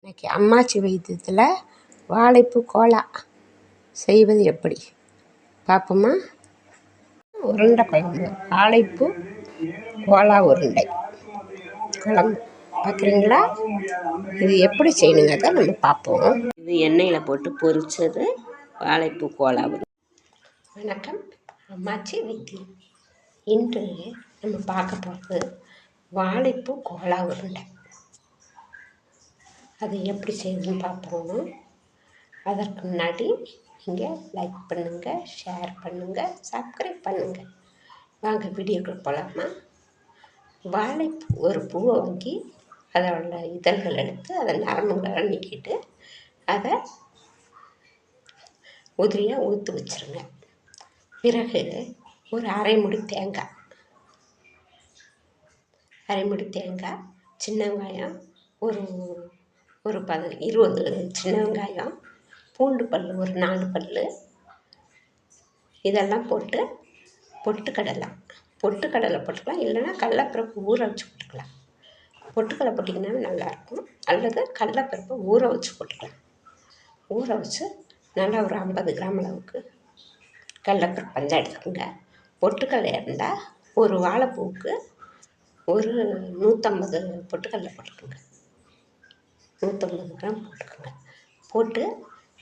இன்றைக்கி அம்மாச்சி வைத்தியத்தில் வாழைப்பூ கோலா செய்வது எப்படி பார்ப்போமா? உருண்டை குழம்பு, வாழைப்பூ கோலா உருண்டை குழம்பு பார்க்குறீங்களா? இது எப்படி செய்யணுங்கிறத நம்ம பார்ப்போம். இது எண்ணெயில் போட்டு பொரிச்சது வாழைப்பூ கோலா உருண்டை. வணக்கம், அம்மாச்சி வைத்தியம். இன்று நம்ம பார்க்க போகிறது வாழைப்பூ கோலா உருண்டை. அது எப்படி செய்யுதுன்னு பார்ப்போம். அதற்கு முன்னாடி நீங்கள் லைக் பண்ணுங்கள், ஷேர் பண்ணுங்கள், சப்ஸ்கிரைப் பண்ணுங்கள். வாங்க வீடியோக்குள்ள போகலாமா? வாழைப்பூ ஒரு பூவை வாங்கி அதோட இதழ்கள் எடுத்து அதை நரம்புகளை நீக்கிட்டு அதை உதிரியாக ஊற்றி வச்சுருங்க. பிறகு ஒரு அரை முடி தேங்காய், சின்ன வெங்காயம் ஒரு 20 சின்ன வெங்காயம், பூண்டு பல் ஒரு 4 பல், இதெல்லாம் போட்டு பொட்டுக்கடலை போட்டுக்கலாம், இல்லைன்னா கடலைப்பருப்பு ஊற வச்சு போட்டுக்கலாம். பொட்டுக்கடலை போட்டிங்கன்னா நல்லாயிருக்கும், அல்லது கடலைப்பருப்பை ஊற வச்சு போட்டுக்கலாம். ஊற வச்சு நல்லா ஒரு 50 கிராம் அளவுக்கு கடலைப்பருப்பு வந்து எடுத்துக்கோங்க. பொட்டுக்கடலை இருந்தால் ஒரு வாழைப்பூவுக்கு ஒரு 150 பொட்டுக்கடலை போட்டுக்கோங்க. 150 கிராம் போட்டுக்கோங்க. போட்டு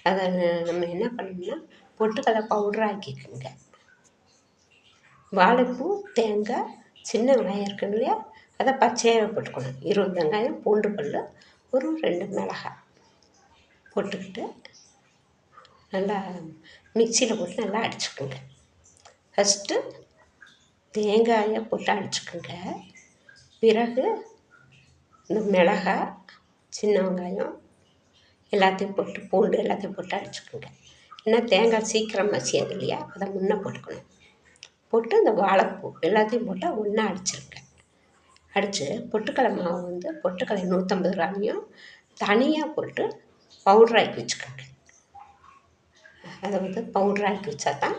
அதை நம்ம என்ன பண்ணணும்னா பொட்டுக்கடலை பவுடர் ஆக்கிக்கோங்க. வாழைப்பூ, தேங்காய், சின்ன வெங்காயம் இருக்குங்க இல்லையா, அதை பச்சையாக போட்டுக்கணும். 20 வெங்காயம், பூண்டு பல், ஒரு 2 மிளகாய் போட்டுக்கிட்டு நல்லா மிக்சியில் போட்டு நல்லா அடிச்சுக்கோங்க. ஃபஸ்ட்டு தேங்காயை போட்டு அடிச்சுக்கோங்க. பிறகு இந்த மிளகாய், சின்ன வெங்காயம் எல்லாத்தையும் போட்டு, பூண்டு எல்லாத்தையும் போட்டு அடிச்சுக்கோங்க. ஏன்னா தேங்காய் சீக்கிரம் மசியாது இல்லையா, அதை முன்னே போட்டுக்கணும். போட்டு இந்த வாழைப்பூ எல்லாத்தையும் போட்டால் ஒன்றா அடிச்சிருங்க. அடித்து பொட்டுக்கடலை மாவு வந்து பொட்டுக்கடலை 150 கிராமையும் தனியாக போட்டு பவுட்ராக்கி வச்சுக்கோங்க. அதை வந்து பவுட்ராக்கி வச்சா தான்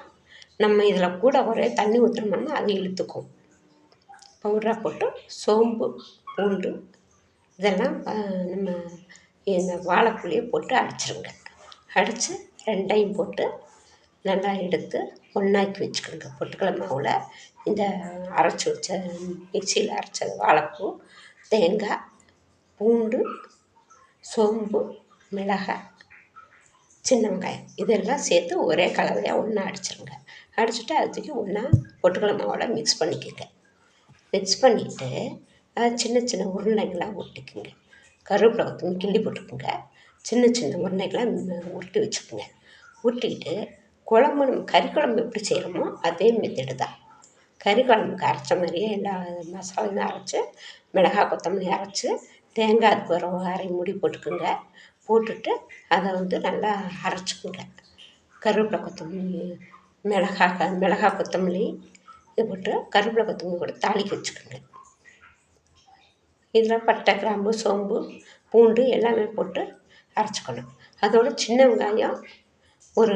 நம்ம இதில் கூட ஒரே தண்ணி ஊற்றுனோம்னா அது இழுத்துக்கும். பவுட்ராக போட்டு சோம்பு, பூண்டு இதெல்லாம் நம்ம இந்த வாழைப்பூலையே போட்டு அடிச்சிருங்க. அடித்து ரெண்டையும் போட்டு நல்லா எடுத்து ஒன்றாக்கி வச்சுக்கோங்க. பொட்டுக்கடலை மாவில் இந்த அரைச்சி வச்ச மிக்சியில் அரைச்ச வாழைப்பூ, தேங்காய், பூண்டு, சோம்பு, மிளகாய், சின்ன வெங்காயம் இதெல்லாம் சேர்த்து ஒரே கலவையாக ஒன்றா அடிச்சிருங்க. அடிச்சுட்டு அது தூக்கி ஒன்றா பொட்டுக்கடலை மாவோட மிக்ஸ் பண்ணிக்கோங்க. மிக்ஸ் பண்ணிவிட்டு அதை சின்ன சின்ன உருண்டைகளாக உருட்டிக்குங்க. கருவேப்பிலை கொத்தமல்லி கிள்ளி போட்டுக்கோங்க. சின்ன சின்ன உருண்டைகளாக உருட்டி வச்சுக்கோங்க. உருட்டிக்கிட்டு குழம்பு நம்ம கறி குழம்பு எப்படி செய்கிறோமோ அதே மெத்தடு தான். கறி குழம்புக்கு அரைச்ச மாதிரியே எல்லா மசாலாவும் அரைச்சி, மிளகாய் கொத்தமல்லி அரைச்சி, தேங்காய் அதுக்கு ஒரு அரை மூடி போட்டுக்கோங்க. போட்டுட்டு அதை வந்து நல்லா அரைச்சிக்கோங்க. கருவேப்பிலை கொத்தமல்லி, மிளகாய் கொத்தமல்லி இது போட்டு கருவேப்பிலை கொத்தமல்லி கூட தாளிக்க வச்சுக்கோங்க. இதில் பட்டை, கிராம்பு, சோம்பு, பூண்டு எல்லாமே போட்டு அரைச்சிக்கணும். அதோட சின்ன வெங்காயம் ஒரு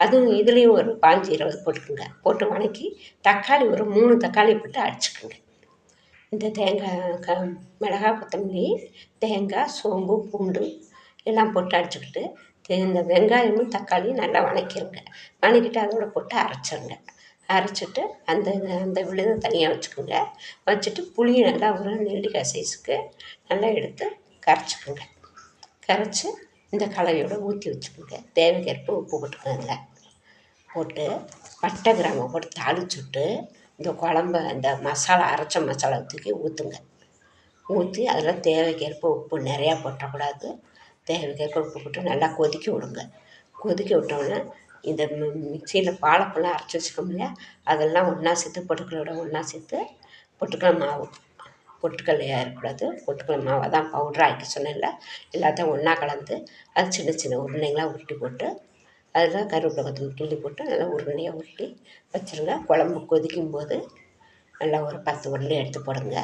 அதுவும் இதுலேயும் ஒரு 15-20 போட்டுக்கோங்க. போட்டு வதக்கி தக்காளி ஒரு 3 தக்காளி போட்டு அடிச்சுக்கோங்க. இந்த தேங்காய் மிளகாய் கொத்தமல்லி, தேங்காய், சோம்பு, பூண்டு எல்லாம் போட்டு அடிச்சுக்கிட்டு இந்த வெங்காயமும் தக்காளியும் நல்லா வதக்கிடுங்க. வதக்கிட்டு அதோட போட்டு அரைச்சிருங்க. அரைச்சிட்டு அந்த விழுதை தனியாக வச்சுக்கோங்க. வச்சுட்டு புளியை நல்லா ஒரு நெல்லிக்காய் சைஸுக்கு நல்லா எடுத்து கரைச்சிக்கோங்க. கரைச்சி இந்த கலவையோடு ஊற்றி வச்சுக்கோங்க. தேவைக்கேற்ப உப்பு போட்டுக்கோங்க. போட்டு பட்டை கிராம்பை போட்டு தாளிச்சுட்டு இந்த குழம்ப அந்த மசாலா அரைச்ச மசாலா தூக்கி ஊற்றுங்க. ஊற்றி அதில் தேவைக்கேற்ப உப்பு நிறையா போட்டக்கூடாது. தேவைக்கேற்ப உப்பு போட்டு நல்லா கொதிக்க விடுங்க. கொதிக்க விட்டோன்னே இந்த மிக்சியில் வாழைப்பூலாம் அரைச்சி வச்சுக்கோம் இல்லையா, அதெல்லாம் ஒன்றா சேர்த்து பொட்டுக்கடலையோட ஒன்றா சேர்த்து பொட்டுக்கடலை மாவு, பொட்டுக்கடலையாக இருக்கக்கூடாது, பொட்டுக்கடலை மாவை தான் பவுட்ரு ஆக்கி சொன்னேன்ல, எல்லாத்தையும் ஒன்றா கலந்து அது சின்ன சின்ன உருண்டைங்களாக உருட்டி போட்டு அதில் கருவேப்பிலை கொத்தமல்லி கிள்ளி போட்டு நல்லா உருண்டையாக உருட்டி வச்சுருங்க. குழம்பு கொதிக்கும்போது நல்லா ஒரு 10 உருண்டை எடுத்து போடுங்க.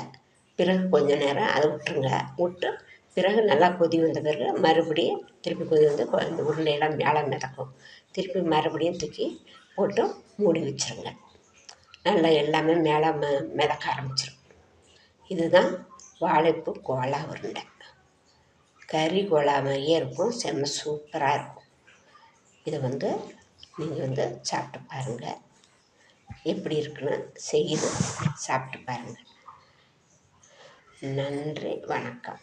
பிறகு கொஞ்சம் நேரம் அதை விட்டுருங்க. விட்டு பிறகு நல்லா கொதி வந்த பிறகு மறுபடியும் திருப்பி கொதி வந்து இந்த உருண்டையெல்லாம் மேலே மிதக்கும். திருப்பி மறுபடியும் தூக்கி போட்டு மூடி வச்சுருங்க. நல்லா எல்லாமே மேலே மிதக்க ஆரம்பிச்சிடும். இதுதான் வாழைப்பூ கோலா உருண்டை. கறி கோலா மாதிரியே இருக்கும், செம்ம சூப்பராக இருக்கும். இதை நீங்கள் சாப்பிட்டு பாருங்கள், எப்படி இருக்குன்னு செய்து சாப்பிட்டு பாருங்கள். நன்றி, வணக்கம்.